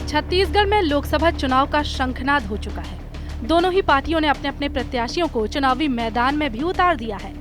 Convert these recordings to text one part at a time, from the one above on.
छत्तीसगढ़ में लोकसभा चुनाव का शंखनाद हो चुका है। दोनों ही पार्टियों ने अपने अपने प्रत्याशियों को चुनावी मैदान में भी उतार दिया है।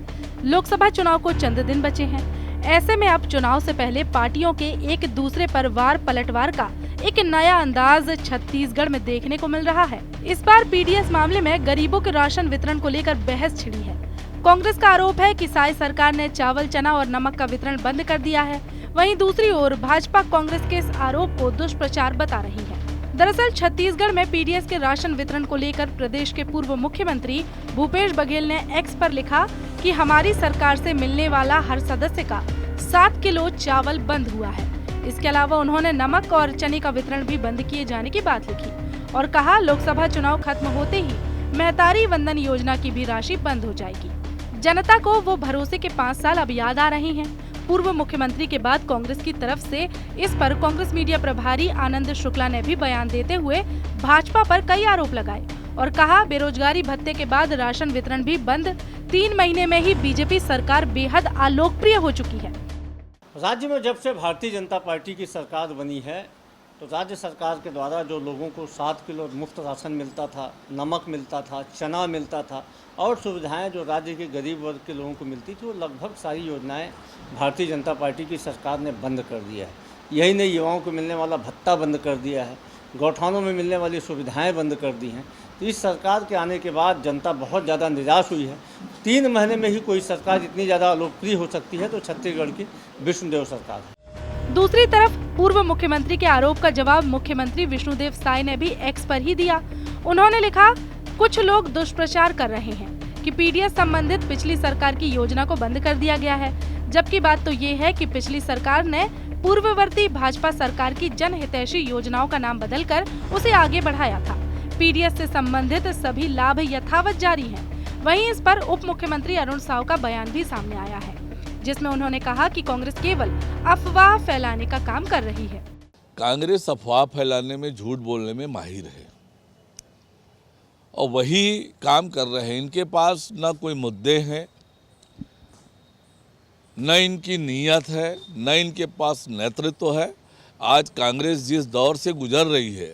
लोकसभा चुनाव को चंद दिन बचे हैं। ऐसे में अब चुनाव से पहले पार्टियों के एक दूसरे पर वार पलटवार का एक नया अंदाज छत्तीसगढ़ में देखने को मिल रहा है। इस बार पीडीएस मामले में गरीबों के राशन वितरण को लेकर बहस छिड़ी है। कांग्रेस का आरोप है कि साई सरकार ने चावल, चना और नमक का वितरण बंद कर दिया है। वहीं दूसरी ओर भाजपा कांग्रेस के इस आरोप को दुष्प्रचार बता रही है। दरअसल छत्तीसगढ़ में पीडीएस के राशन वितरण को लेकर प्रदेश के पूर्व मुख्यमंत्री भूपेश बघेल ने एक्स पर लिखा कि हमारी सरकार से मिलने वाला हर सदस्य का 7 किलो चावल बंद हुआ है। इसके अलावा उन्होंने नमक और चने का वितरण भी बंद किए जाने की बात लिखी और कहा लोकसभा चुनाव खत्म होते ही महतारी वंदन योजना की भी राशि बंद हो जाएगी। जनता को वो भरोसे के 5 साल अब याद आ रहे हैं। पूर्व मुख्यमंत्री के बाद कांग्रेस की तरफ से इस पर कांग्रेस मीडिया प्रभारी आनंद शुक्ला ने भी बयान देते हुए भाजपा पर कई आरोप लगाए और कहा बेरोजगारी भत्ते के बाद राशन वितरण भी बंद। 3 महीने में ही बीजेपी सरकार बेहद अलोकप्रिय हो चुकी है। राज्य में जब से भारतीय जनता पार्टी की सरकार बनी है तो राज्य सरकार के द्वारा जो लोगों को 7 किलो मुफ्त राशन मिलता था, नमक मिलता था, चना मिलता था और सुविधाएं जो राज्य के गरीब वर्ग के लोगों को मिलती थी वो लगभग सारी योजनाएं भारतीय जनता पार्टी की सरकार ने बंद कर दिया है। यही नहीं, युवाओं को मिलने वाला भत्ता बंद कर दिया है, गौठानों में मिलने वाली सुविधाएं बंद कर दी हैं। तो इस सरकार के आने के बाद जनता बहुत ज़्यादा निराश हुई है। 3 महीने में ही कोई सरकार इतनी ज़्यादा लोकप्रिय हो सकती है तो छत्तीसगढ़ की विष्णुदेव सरकार है। दूसरी तरफ पूर्व मुख्यमंत्री के आरोप का जवाब मुख्यमंत्री विष्णुदेव साय ने भी एक्स पर ही दिया। उन्होंने लिखा, कुछ लोग दुष्प्रचार कर रहे हैं कि पीडीएस संबंधित पिछली सरकार की योजना को बंद कर दिया गया है, जबकि बात तो ये है कि पिछली सरकार ने पूर्ववर्ती भाजपा सरकार की जनहितैषी योजनाओं का नाम बदलकर उसे आगे बढ़ाया था। पीडीएस से संबंधित सभी लाभ यथावत जारी हैं। वहीं इस पर उप मुख्यमंत्री अरुण साव का बयान भी सामने आया है, जिसमें उन्होंने कहा कि कांग्रेस केवल अफवाह फैलाने का काम कर रही है। कांग्रेस अफवाह फैलाने में, झूठ बोलने में माहिर है और वही काम कर रहे हैं। इनके पास न कोई मुद्दे हैं, न इनकी नीयत है, न इनके पास नेतृत्व है। आज कांग्रेस जिस दौर से गुजर रही है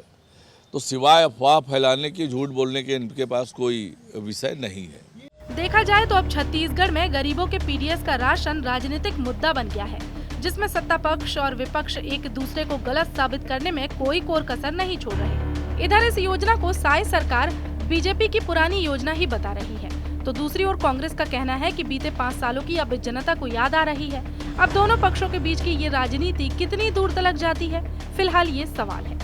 तो सिवाय अफवाह फैलाने की, झूठ बोलने के इनके पास कोई विषय नहीं है। देखा जाए तो अब छत्तीसगढ़ में गरीबों के पीडीएस का राशन राजनीतिक मुद्दा बन गया है, जिसमें सत्ता पक्ष और विपक्ष एक दूसरे को गलत साबित करने में कोई कोर कसर नहीं छोड़ रहे। इधर इस योजना को साई सरकार बीजेपी की पुरानी योजना ही बता रही है, तो दूसरी ओर कांग्रेस का कहना है कि बीते 5 सालों की अब जनता को याद आ रही है। अब दोनों पक्षों के बीच की ये राजनीति कितनी दूर तलक जाती है, फिलहाल ये सवाल है।